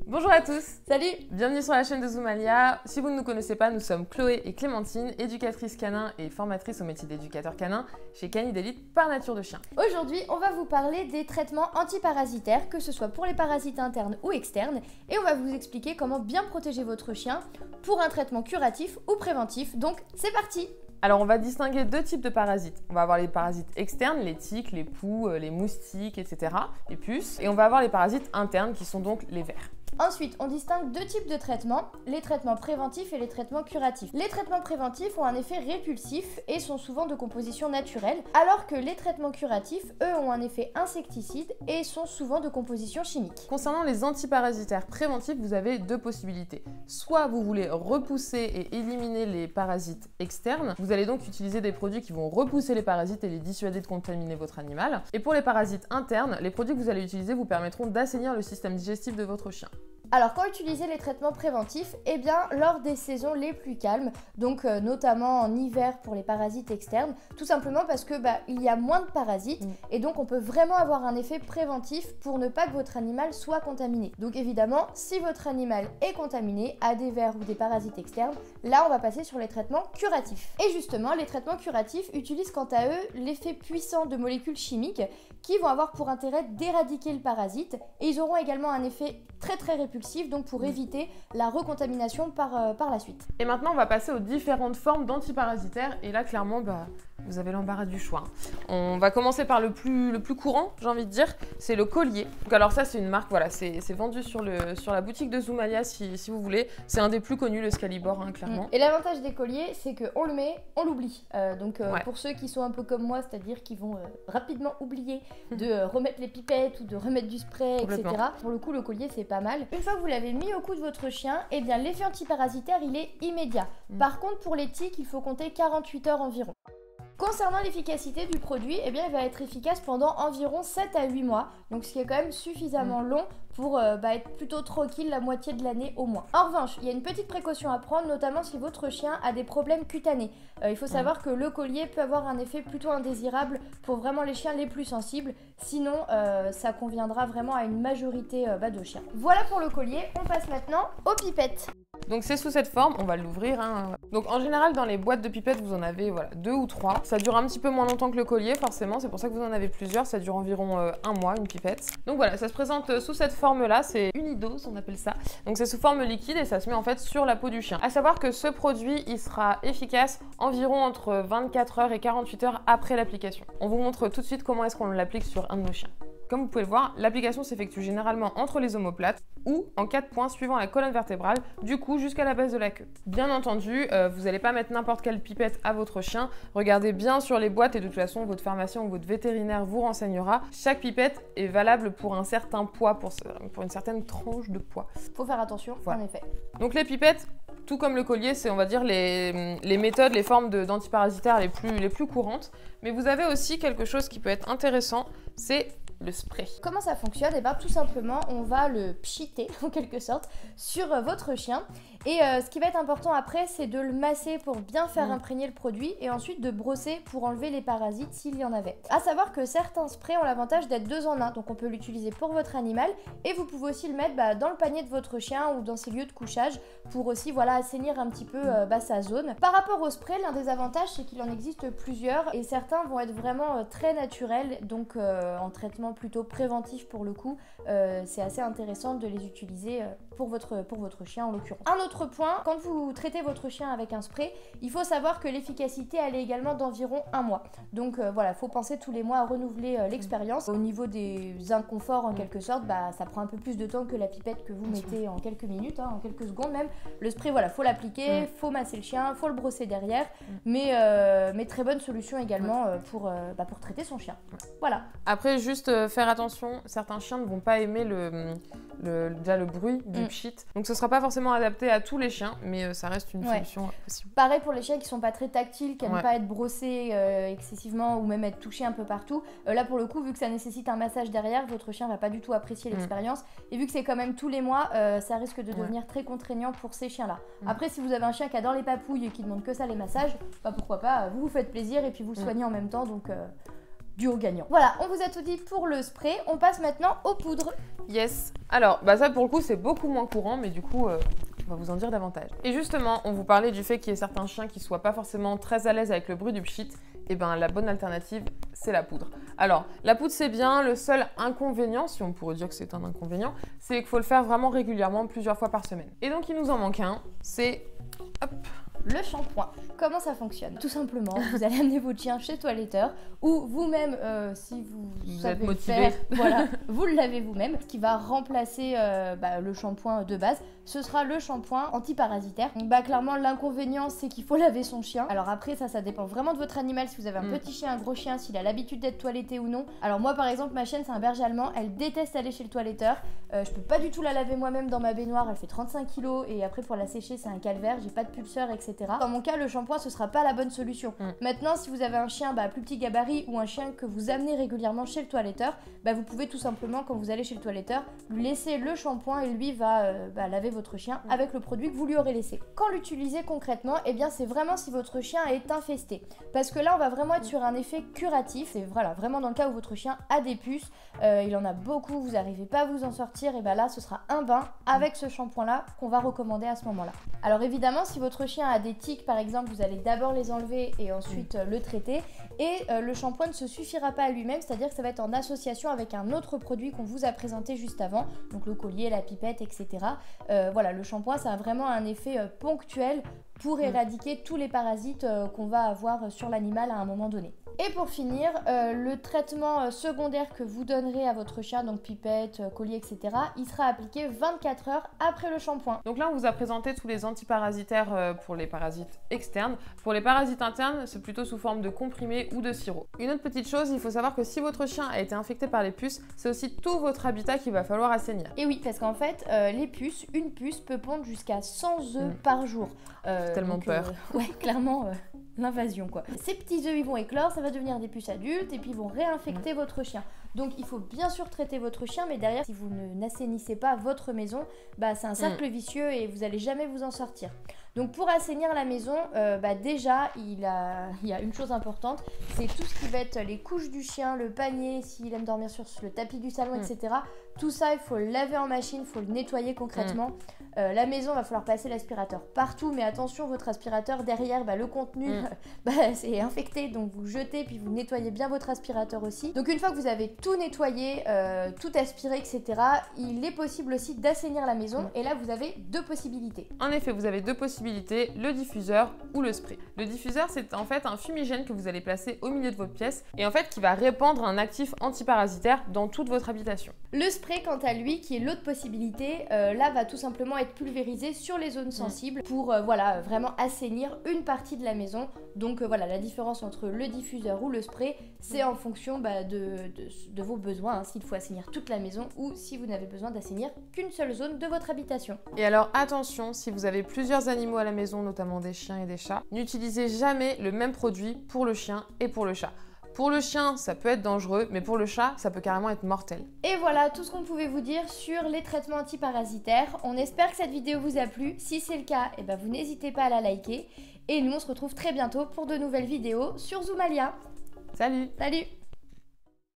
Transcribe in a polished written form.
Bonjour à tous. Salut. Bienvenue sur la chaîne de Zoomalia. Si vous ne nous connaissez pas, nous sommes Chloé et Clémentine, éducatrices canins et formatrices au métier d'éducateur canin chez Canidelite par Nature de Chien. Aujourd'hui, on va vous parler des traitements antiparasitaires, que ce soit pour les parasites internes ou externes, et on va vous expliquer comment bien protéger votre chien pour un traitement curatif ou préventif. Donc, c'est parti. Alors, on va distinguer deux types de parasites. On va avoir les parasites externes, les tiques, les poux, les moustiques, etc., les puces. Et on va avoir les parasites internes qui sont donc les vers. Ensuite, on distingue deux types de traitements, les traitements préventifs et les traitements curatifs. Les traitements préventifs ont un effet répulsif et sont souvent de composition naturelle, alors que les traitements curatifs, eux, ont un effet insecticide et sont souvent de composition chimique. Concernant les antiparasitaires préventifs, vous avez deux possibilités. Soit vous voulez repousser et éliminer les parasites externes, vous allez donc utiliser des produits qui vont repousser les parasites et les dissuader de contaminer votre animal. Et pour les parasites internes, les produits que vous allez utiliser vous permettront d'assainir le système digestif de votre chien. Alors quand utiliser les traitements préventifs, eh bien lors des saisons les plus calmes, donc notamment en hiver pour les parasites externes, tout simplement parce que il y a moins de parasites et donc on peut vraiment avoir un effet préventif pour ne pas que votre animal soit contaminé. Donc évidemment, si votre animal est contaminé, a des vers ou des parasites externes, là on va passer sur les traitements curatifs. Et justement, les traitements curatifs utilisent quant à eux l'effet puissant de molécules chimiques qui vont avoir pour intérêt d'éradiquer le parasite et ils auront également un effet très répulsif, donc pour éviter la recontamination par la suite. Et maintenant, on va passer aux différentes formes d'antiparasitaires. Et là, clairement, vous avez l'embarras du choix. On va commencer par le plus courant, j'ai envie de dire, c'est le collier. Donc, alors ça, c'est une marque, voilà, c'est vendu sur la boutique de Zoomalia si vous voulez. C'est un des plus connus, le Scalibor, hein, clairement. Et l'avantage des colliers, c'est qu'on le met, on l'oublie. Pour ceux qui sont un peu comme moi, c'est-à-dire qui vont rapidement oublier de remettre les pipettes ou de remettre du spray, etc. Pour le coup, le collier, c'est pas mal. Une fois que vous l'avez mis au cou de votre chien, eh bien l'effet antiparasitaire, il est immédiat. Par contre, pour les tiques, il faut compter 48 heures environ. Concernant l'efficacité du produit, eh bien, il va être efficace pendant environ 7 à 8 mois, donc ce qui est quand même suffisamment long pour être plutôt tranquille la moitié de l'année au moins. En revanche, il y a une petite précaution à prendre, notamment si votre chien a des problèmes cutanés. Il faut savoir que le collier peut avoir un effet plutôt indésirable pour vraiment les chiens les plus sensibles, sinon ça conviendra vraiment à une majorité de chiens. Voilà pour le collier, on passe maintenant aux pipettes. Donc c'est sous cette forme, on va l'ouvrir. Donc en général dans les boîtes de pipettes vous en avez 2 ou 3. Ça dure un petit peu moins longtemps que le collier forcément, c'est pour ça que vous en avez plusieurs, ça dure environ 1 mois une pipette. Donc voilà, ça se présente sous cette forme là, c'est unidose on appelle ça. Donc c'est sous forme liquide et ça se met en fait sur la peau du chien. À savoir que ce produit il sera efficace environ entre 24 heures et 48 heures après l'application. On vous montre tout de suite comment est-ce qu'on l'applique sur un de nos chiens. Comme vous pouvez le voir, l'application s'effectue généralement entre les omoplates ou en 4 points suivant la colonne vertébrale, du cou jusqu'à la base de la queue. Bien entendu, vous n'allez pas mettre n'importe quelle pipette à votre chien. Regardez bien sur les boîtes et de toute façon, votre pharmacien ou votre vétérinaire vous renseignera. Chaque pipette est valable pour un certain poids, pour une certaine tranche de poids. Faut faire attention, en effet. Donc les pipettes, tout comme le collier, c'est on va dire les méthodes, les formes d'antiparasitaires les plus courantes. Mais vous avez aussi quelque chose qui peut être intéressant, c'est le spray. Comment ça fonctionne? Et bien tout simplement, on va le pchiter en quelque sorte sur votre chien. Et ce qui va être important après, c'est de le masser pour bien faire imprégner le produit et ensuite de brosser pour enlever les parasites s'il y en avait. À savoir que certains sprays ont l'avantage d'être 2 en 1, donc on peut l'utiliser pour votre animal et vous pouvez aussi le mettre dans le panier de votre chien ou dans ses lieux de couchage pour aussi assainir un petit peu sa zone. Par rapport au spray, l'un des avantages c'est qu'il en existe plusieurs et certains vont être vraiment très naturels, donc en traitement plutôt préventif pour le coup, c'est assez intéressant de les utiliser pour votre chien en l'occurrence. Un autre point, quand vous traitez votre chien avec un spray, il faut savoir que l'efficacité elle est également d'environ 1 mois. Donc faut penser tous les mois à renouveler l'expérience. Au niveau des inconforts en quelque sorte, ça prend un peu plus de temps que la pipette que vous mettez en quelques minutes, en quelques secondes même. Le spray, faut l'appliquer, faut masser le chien, faut le brosser derrière, mais très bonne solution également pour traiter son chien. Voilà. Après, juste faire attention, certains chiens ne vont pas aimer le bruit du pchit, donc ce sera pas forcément adapté à tous les chiens, mais ça reste une solution possible. Pareil pour les chiens qui sont pas très tactiles, qui n'aiment pas être brossés excessivement ou même être touchés un peu partout. Là pour le coup, vu que ça nécessite un massage derrière, votre chien va pas du tout apprécier l'expérience. Et vu que c'est quand même tous les mois, ça risque de devenir très contraignant pour ces chiens-là. Après, si vous avez un chien qui adore les papouilles et qui demande que ça les massages, pourquoi pas, vous vous faites plaisir et puis vous le soignez en même temps, donc duo gagnant. Voilà, on vous a tout dit pour le spray, on passe maintenant aux poudres. Yes. Alors, ça pour le coup, c'est beaucoup moins courant, mais du coup, on va vous en dire davantage. Et justement, on vous parlait du fait qu'il y ait certains chiens qui soient pas forcément très à l'aise avec le bruit du pchit. Et ben, la bonne alternative, c'est la poudre. Alors, la poudre, c'est bien. Le seul inconvénient, si on pourrait dire que c'est un inconvénient, c'est qu'il faut le faire vraiment régulièrement, plusieurs fois par semaine. Et donc, il nous en manque un, c'est... Hop, le shampoing. Comment ça fonctionne? Tout simplement, vous allez amener votre chien chez toiletteur ou vous-même, si vous êtes savez motivé, faire, voilà, vous le lavez vous-même. Ce qui va remplacer le shampoing de base, ce sera le shampoing antiparasitaire. Donc clairement, l'inconvénient, c'est qu'il faut laver son chien. Alors après, ça dépend vraiment de votre animal. Si vous avez un petit chien, un gros chien, s'il a l'habitude d'être toiletté ou non. Alors moi, par exemple, ma chienne, c'est un berger allemand. Elle déteste aller chez le toiletteur. Je peux pas du tout la laver moi-même dans ma baignoire. Elle fait 35 kg et après pour la sécher, c'est un calvaire. J'ai pas de pulseur, etc. Dans mon cas, le shampoing, ce sera pas la bonne solution. Maintenant, si vous avez un chien plus petit gabarit ou un chien que vous amenez régulièrement chez le toiletteur, vous pouvez tout simplement, quand vous allez chez le toiletteur, lui laisser le shampoing et lui va laver votre chien avec le produit que vous lui aurez laissé. Quand l'utiliser concrètement, eh bien c'est vraiment si votre chien est infesté. Parce que là, on va vraiment être sur un effet curatif. C'est vraiment dans le cas où votre chien a des puces, il en a beaucoup, vous n'arrivez pas à vous en sortir, et là, ce sera un bain avec ce shampoing-là qu'on va recommander à ce moment-là. Alors évidemment, si votre chien a des tiques, par exemple, vous allez d'abord les enlever et ensuite le traiter. Et le shampoing ne se suffira pas à lui-même, c'est-à-dire que ça va être en association avec un autre produit qu'on vous a présenté juste avant, donc le collier, la pipette, etc. Voilà, le shampoing, ça a vraiment un effet ponctuel pour éradiquer tous les parasites qu'on va avoir sur l'animal à un moment donné. Et pour finir, le traitement secondaire que vous donnerez à votre chien, donc pipette, collier, etc., il sera appliqué 24 heures après le shampoing. Donc là, on vous a présenté tous les antiparasitaires pour les parasites externes. Pour les parasites internes, c'est plutôt sous forme de comprimés ou de sirop. Une autre petite chose, il faut savoir que si votre chien a été infecté par les puces, c'est aussi tout votre habitat qu'il va falloir assainir. Et oui, parce qu'en fait, les puces, une puce peut pondre jusqu'à 100 œufs par jour. J'ai tellement peur. Ouais, clairement... l'invasion quoi. Ces petits œufs ils vont éclore, ça va devenir des puces adultes et puis ils vont réinfecter votre chien. Donc il faut bien sûr traiter votre chien, mais derrière si vous n'assainissez pas votre maison, c'est un cercle vicieux et vous n'allez jamais vous en sortir. Donc pour assainir la maison, déjà il y a une chose importante, c'est tout ce qui va être les couches du chien, le panier, s'il aime dormir sur le tapis du salon, etc. Tout ça il faut le laver en machine, il faut le nettoyer concrètement. La maison, va falloir passer l'aspirateur partout, mais attention, votre aspirateur derrière, le contenu, c'est infecté, donc vous jetez puis vous nettoyez bien votre aspirateur aussi. Donc une fois que vous avez tout nettoyé, tout aspiré, etc., il est possible aussi d'assainir la maison, et là vous avez deux possibilités. En effet, vous avez deux possibilités, le diffuseur ou le spray. Le diffuseur, c'est en fait un fumigène que vous allez placer au milieu de votre pièce, et en fait qui va répandre un actif antiparasitaire dans toute votre habitation. Le spray, quant à lui, qui est l'autre possibilité, là va tout simplement être pulvérisé sur les zones sensibles pour vraiment assainir une partie de la maison. Donc la différence entre le diffuseur ou le spray, c'est en fonction de vos besoins, s'il faut assainir toute la maison ou si vous n'avez besoin d'assainir qu'une seule zone de votre habitation. Et alors attention, si vous avez plusieurs animaux à la maison, notamment des chiens et des chats, n'utilisez jamais le même produit pour le chien et pour le chat. Pour le chien, ça peut être dangereux, mais pour le chat, ça peut carrément être mortel. Et voilà tout ce qu'on pouvait vous dire sur les traitements antiparasitaires. On espère que cette vidéo vous a plu. Si c'est le cas, vous n'hésitez pas à la liker. Et nous, on se retrouve très bientôt pour de nouvelles vidéos sur Zoomalia. Salut! Salut!